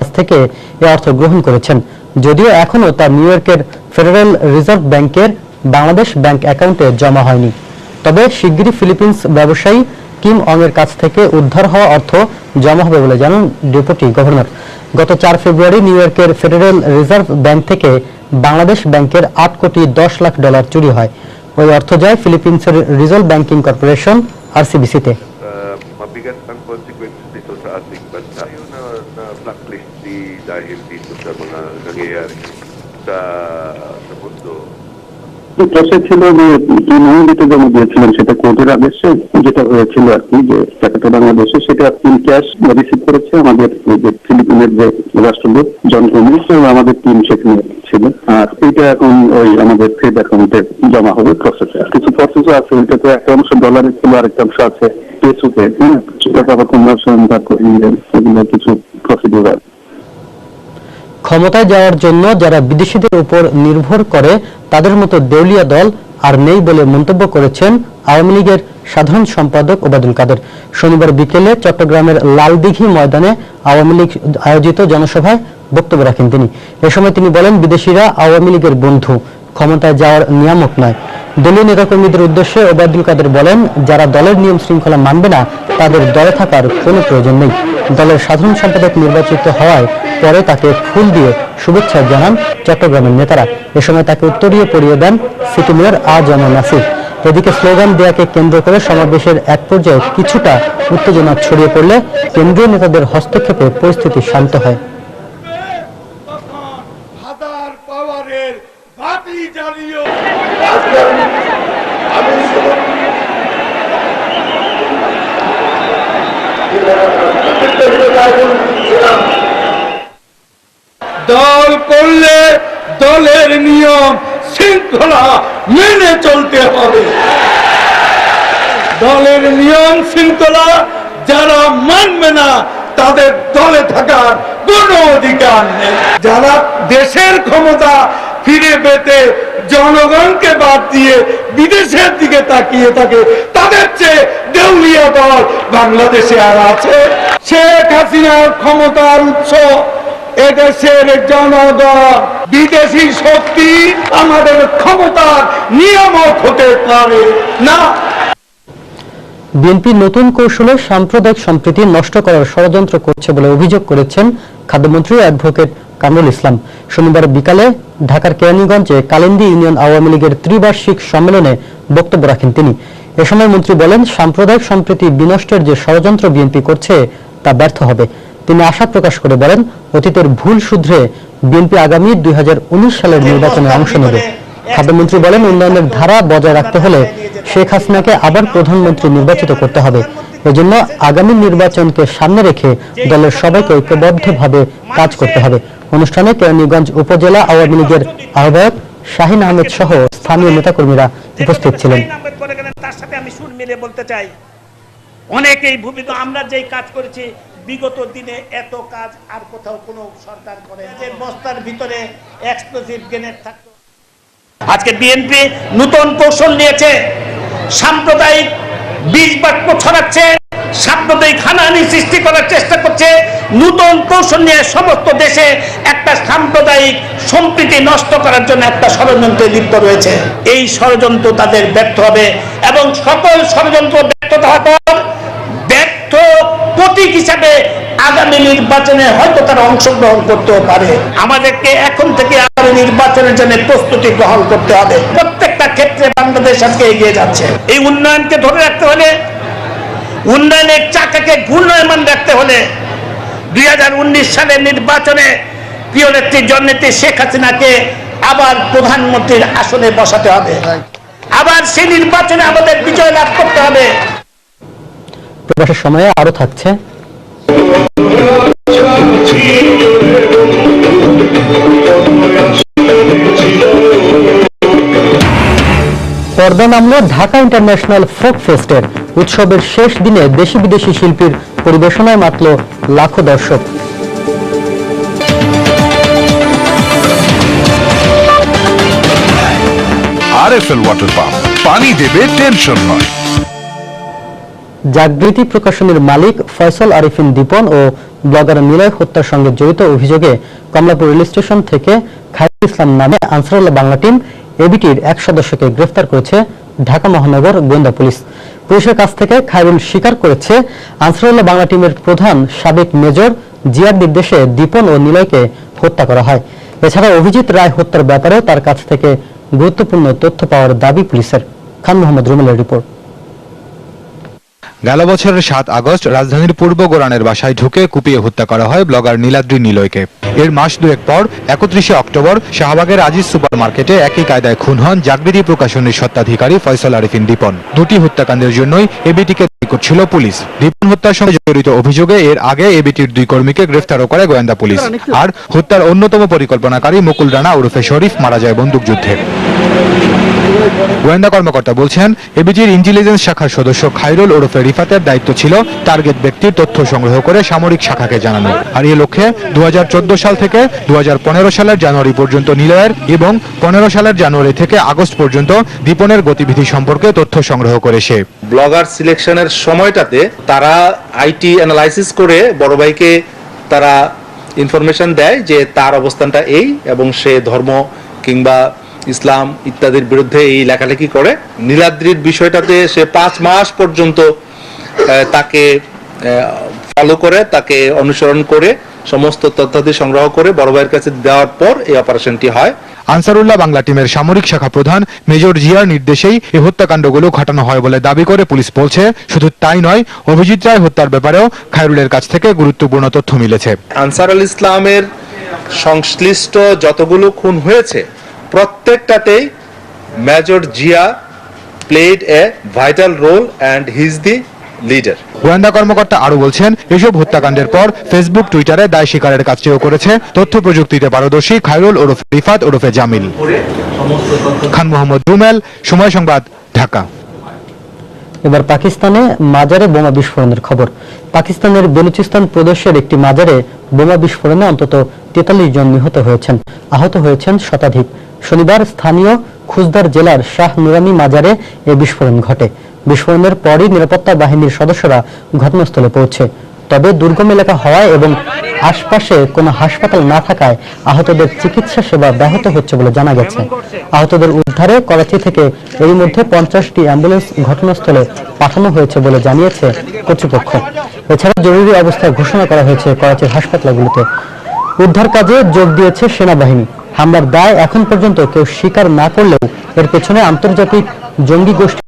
থেকে এই অর্থ গ্রহণ করেছেন, যদিও এখনো তা নিউ ইয়র্কের ফেডারেল রিজার্ভ ব্যাংকের বাংলাদেশ ব্যাংক অ্যাকাউন্টে জমা হয়নি। তবে শিগগিরই ফিলিপিন্স ব্যবসায়ী কিম অং এর কাছ থেকে উদ্ধার হওয়া অর্থ জমা হবে বলে জানান ডেপুটি গভর্নর। গত 4 ফেব্রুয়ারি নিউ ইয়র্কের ফেডারেল রিজার্ভ ব্যাংক থেকে বাংলাদেশ ব্যাংকের 8 কোটি 10 লাখ ডলার চুরি হয়। ওই অর্থ যায় ফিলিপিন্সের রিজার্ভ ব্যাংকিং কর্পোরেশন RCBC-তে। Mabigat ang consequences nito sa ating bansa. Yung na-blacklist dahil dito sa mga nangyayari sa mundo. Process ছিল যে নিয়মিত জমা দিয়েছিলেন, সেটা কোর্টের আদেশে যেটা হয়েছিল আর কি, যে টাকাটা বাংলাদেশে সেটা ক্যাশ রিসিভ করেছে আমাদের ফিলিপিনের যে রাষ্ট্রদূত জন গোমেজ, আমাদের টিম সেখানে ছিল। আর এটা এখন ওই আমাদের ফেড অ্যাকাউন্টে জমা হবে প্রসেসে। কিছু প্রসেসও আছে, ওইটাতে একটা অংশ ডলারের ছিল, আরেকটা অংশ আছে পেসোতে, সেটা আবার কনভার্সন এগুলো কিছু প্রসিডিউর আছে। ক্ষমতায় যাওয়ার জন্য যারা বিদেশিদের উপর নির্ভর করে তাদের মতো দেউলিয়া দল আর নেই বলে মন্তব্য করেছেন আওয়ামী লীগের সাধারণ সম্পাদক ওবায়দুল কাদের। শনিবার বিকেলে চট্টগ্রামের লালদিঘি ময়দানে আওয়ামী লীগ আয়োজিত জনসভায় বক্তব্য রাখেন তিনি। এ সময় তিনি বলেন, বিদেশিরা আওয়ামী লীগের বন্ধু, ক্ষমতায় যাওয়ার নিয়ামক নয়। দলীয় নেতাকর্মীদের উদ্দেশ্যে ওবায়দুল কাদের বলেন, যারা দলের নিয়ম শৃঙ্খলা মানবে না তাদের দলে থাকার কোনো প্রয়োজন নেই। দলের সাধারণ সম্পাদক নির্বাচিত হওয়ায় পরে তাকে ফুল দিয়ে শুভেচ্ছা জানান চট্টগ্রামের নেতারা। এ সময় তাকে উত্তরীয় পরিয়ে দেন সিটি মেয়র A.J.M নাসির। এদিকে স্লোগান দেয়াকে কেন্দ্র করে সমাবেশের এক পর্যায়ে কিছুটা উত্তেজনা ছড়িয়ে পড়লে কেন্দ্রীয় নেতাদের হস্তক্ষেপে পরিস্থিতি শান্ত হয়। দল করলে দলের নিয়ম শৃঙ্খলা মেনে চলতে হবে। দলের নিয়ম শৃঙ্খলা যারা মানবে না তাদের দলে থাকার কোনো অধিকার নেই। যারা দেশের ক্ষমতা ফিরে পেতে জনগণকে বাদ দিয়ে বিদেশের দিকে তাকিয়ে থাকে, তাদের চেয়ে দেউলিয়া দল বাংলাদেশে আর আছে? শেখ হাসিনার ক্ষমতার উৎস এদেশের জনগণ। বিদেশি শক্তি আমাদের ক্ষমতার নিয়ামক হতে পারে না। বিএনপি নতুন কৌশলে সাম্প্রদায়িক সম্প্রীতি নষ্ট করার ষড়যন্ত্র করছে বলে অভিযোগ করেছেন খাদ্যমন্ত্রী অ্যাডভোকেট কামরুল ইসলাম। শনিবার বিকালে ঢাকার কেরানীগঞ্জে কালিন্দী ইউনিয়ন আওয়ামী লীগের ত্রিবার্ষিক সম্মেলনে বক্তব্য রাখেন তিনি। এ সময় মন্ত্রী বলেন, সাম্প্রদায়িক সম্প্রীতি বিনষ্টের যে ষড়যন্ত্র বিএনপি করছে তা ব্যর্থ হবে। তিনি আশা প্রকাশ করে বলেন, অতীতের ভুল শুধরে বিএনপি আগামী 2019 সালের নির্বাচনে অংশ নেবে। খাদ্যমন্ত্রী বলেন, উন্নয়নের ধারা বজায় রাখতে হলে শেখ হাসিনাকে আবার প্রধানমন্ত্রী নির্বাচিত করতে হবে। এজন্য আগামী নির্বাচনকে সামনে রেখে দলের সবাইকে ঐক্যবদ্ধভাবে কাজ করতে হবে। অনুষ্ঠানে কেরানীগঞ্জ উপজেলা আওয়ামী লীগের আহ্বায়ক শাহিন আহমেদ সহ স্থানীয় নেতাকর্মীরা উপস্থিত ছিলেন। তার সাথে আমি সুর মিলে বলতে চাই, অনেকেই ভূমিকা আমরা যেই কাজ করেছি বিগত দিনে এত কাজ আর কোথাও কোনো সরকার করে। যে বস্তার ভিতরে এক্সপ্লোসিভ গ্রেনেড থাকতো। আজকে বিএনপি নতুন কৌশল নিয়েছে, সাম্প্রদায়িক বীজ বাক্য ছড়াচ্ছে, সাম্প্রদায়িক হানাহানি সৃষ্টি করার চেষ্টা করছে। নতুন কৌশল নিয়ে সমস্ত দেশে একটা সাম্প্রদায়িক সম্প্রীতি নষ্ট করার জন্য একটা ষড়যন্ত্রে লিপ্ত রয়েছে। এই ষড়যন্ত্র তাদের ব্যর্থ হবে এবং সকল ষড়যন্ত্র ব্যর্থতা হওয়ার পর ব্যর্থ প্রতীক হিসাবে আগামী নির্বাচনে হয়তো তারা অংশগ্রহণ করতেও পারে। আমাদেরকে এখন থেকে আগামী নির্বাচনের জন্য প্রস্তুতি গ্রহণ করতে হবে। প্রত্যেকটা ক্ষেত্রে বাংলাদেশ আজকে এগিয়ে যাচ্ছে। এই উন্নয়নকে ধরে রাখতে হলে, উন্নয়নের চাকাকে ঘূর্ণায়মান রাখতে হলে 2019 সালের নির্বাচনে প্রিয় নেত্রী জননেত্রী শেখ হাসিনাকে আবার প্রধানমন্ত্রীর আসনে বসাতে হবে। আবার সেই নির্বাচনে আমাদের বিজয় লাভ করতে হবে। প্রবাসের সময়ে আরো থাকছে পর্দা নামলো ঢাকা ইন্টারন্যাশনাল ফোক ফেস্টের। উৎসবের শেষ দিনে দেশি বিদেশি শিল্পীর পরিবেশনায় মাতল লাখো দর্শক। RFL ওয়াটার পাম্প, পানি দেবে টেনশন নয়। জাগৃতি প্রকাশনীর মালিক ফয়সাল আরিফিন দীপন ও ব্লগার নিলয় হত্যার সঙ্গে জড়িত অভিযোগে কমলাপুর রেল স্টেশন থেকে খায়রুল ইসলাম নামে আনসারুল্লাহ বাংলা টিম এবিটির এক সদস্যকে গ্রেফতার করেছে ঢাকা মহানগর গোয়েন্দা পুলিশ। পুলিশের কাছ থেকে খায়রুল স্বীকার করেছে আনসারুল্লাহ বাংলা টিমের প্রধান সাবেক মেজর জিয়ার নির্দেশে দীপন ও নিলয়কে হত্যা করা হয়। এছাড়া অভিজিৎ রায় হত্যার ব্যাপারেও তার কাছ থেকে গুরুত্বপূর্ণ তথ্য পাওয়ার দাবি পুলিশের। খান মোহাম্মদ রুমেলের রিপোর্ট। গেল বছরের 7 আগস্ট রাজধানীর পূর্ব গোরানের বাসায় ঢুকে কুপিয়ে হত্যা করা হয় ব্লগার নীলাদ্রি নিলয়কে। এর মাস দুয়েক পর 31শে অক্টোবর শাহবাগের আজিজ সুপার মার্কেটে একই কায়দায় খুন হন জাগৃতি প্রকাশনীর স্বত্বাধিকারী ফয়সাল আরিফিন দীপন। দুটি হত্যাকাণ্ডের জন্যই এবিটিকে দায়ী করছিল পুলিশ। দীপন হত্যার সঙ্গে জড়িত অভিযোগে এর আগে এবিটির 2 কর্মীকে গ্রেফতারও করে গোয়েন্দা পুলিশ। আর হত্যার অন্যতম পরিকল্পনাকারী মুকুল রানা ওরফে শরীফ মারা যায় বন্দুকযুদ্ধে। গোয়েন্দা কর্মকর্তা বলছেন, এবিটির ইন্টেলিজেন্স শাখার সদস্য খায়রুল ওরফে রিফাতের দায়িত্ব ছিল টার্গেট ব্যক্তির তথ্য সংগ্রহ করে সামরিক শাখাকে জানানো। আর এই লক্ষ্যে 2014 সাল থেকে 2015 সালের জানুয়ারি পর্যন্ত নিলয়ের এবং 15 সালের জানুয়ারি থেকে আগস্ট পর্যন্ত দীপনের গতিবিধি সম্পর্কে তথ্য সংগ্রহ করে সে। ব্লগার সিলেকশনের সময়টাতে তারা আইটি অ্যানালাইসিস করে বড় ভাইকে তারা ইনফরমেশন দেয় যে তার অবস্থানটা এই এবং সে ধর্ম কিংবা ইসলাম ইত্যাদির বিরুদ্ধে এই লেখালেখি করে। নীলাদ্রির বিষয়টাতে সে 5 মাস পর্যন্ত তাকে ফলো করে, তাকে অনুসরণ করে সমস্ত তথ্যাদি সংগ্রহ করে বড় ভাইয়ের কাছে দেওয়ার পর এই অপারেশনটি হয়। আনসারুল্লাহ বাংলা টিমের সামরিক শাখা প্রধান মেজর জিয়ার নির্দেশেই এই হত্যাকাণ্ডগুলো ঘটানো হয় বলে দাবি করে পুলিশ বলছে, শুধু তাই নয়, অভিজিৎ রায় হত্যার ব্যাপারেও খায়রুলের কাছ থেকে গুরুত্বপূর্ণ তথ্য মিলেছে। আনসারুল ইসলামের সংশ্লিষ্ট যতগুলো খুন হয়েছে প্রত্যেকটাতেই major Zia played a vital role and he is the leader. গোয়েন্দা কর্মকর্তা আরো বলছেন, এসব হত্যাকাণ্ডের পর ফেসবুক টুইটারে দায় স্বীকারের কাজটিও করেছে তথ্য প্রযুক্তিতে পারদর্শী খায়রুল ওরফে রিফাত ওরফে জামিল। খান মোহাম্মদ রুমেল, সময় সংবাদ, ঢাকা। এবার পাকিস্তানে মাজারে বোমা বিস্ফোরণের খবর। পাকিস্তানের বেলুচিস্তান প্রদেশের একটি মাজারে বোমা বিস্ফোরণে অন্তত 43 জন নিহত হয়েছেন, আহত হয়েছেন শতাধিক। শনিবার স্থানীয় খুজদার জেলার শাহ নুরানি মাজারে এ বিস্ফোরণ ঘটে। বিস্ফোরণের পরই নিরাপত্তা বাহিনীর সদস্যরা ঘটনাস্থলে পৌঁছে। তবে দুর্গম এলাকা হওয়ায় এবং আশপাশে কোনো হাসপাতাল না থাকায় আহতদের চিকিৎসা সেবা ব্যাহত হচ্ছে বলে জানা গেছে। আহতদের উদ্ধারে করাচি থেকে এর মধ্যে 50টি অ্যাম্বুলেন্স ঘটনাস্থলে পাঠানো হয়েছে বলে জানিয়েছে কর্তৃপক্ষ। এছাড়া জরুরি অবস্থা ঘোষণা করা হয়েছে করাচির হাসপাতালগুলোতে। উদ্ধার কাজে যোগ দিয়েছে সেনাবাহিনী। হামলার দায় এখন পর্যন্ত কেউ স্বীকার না করলেও এর পেছনে আন্তর্জাতিক জঙ্গি গোষ্ঠী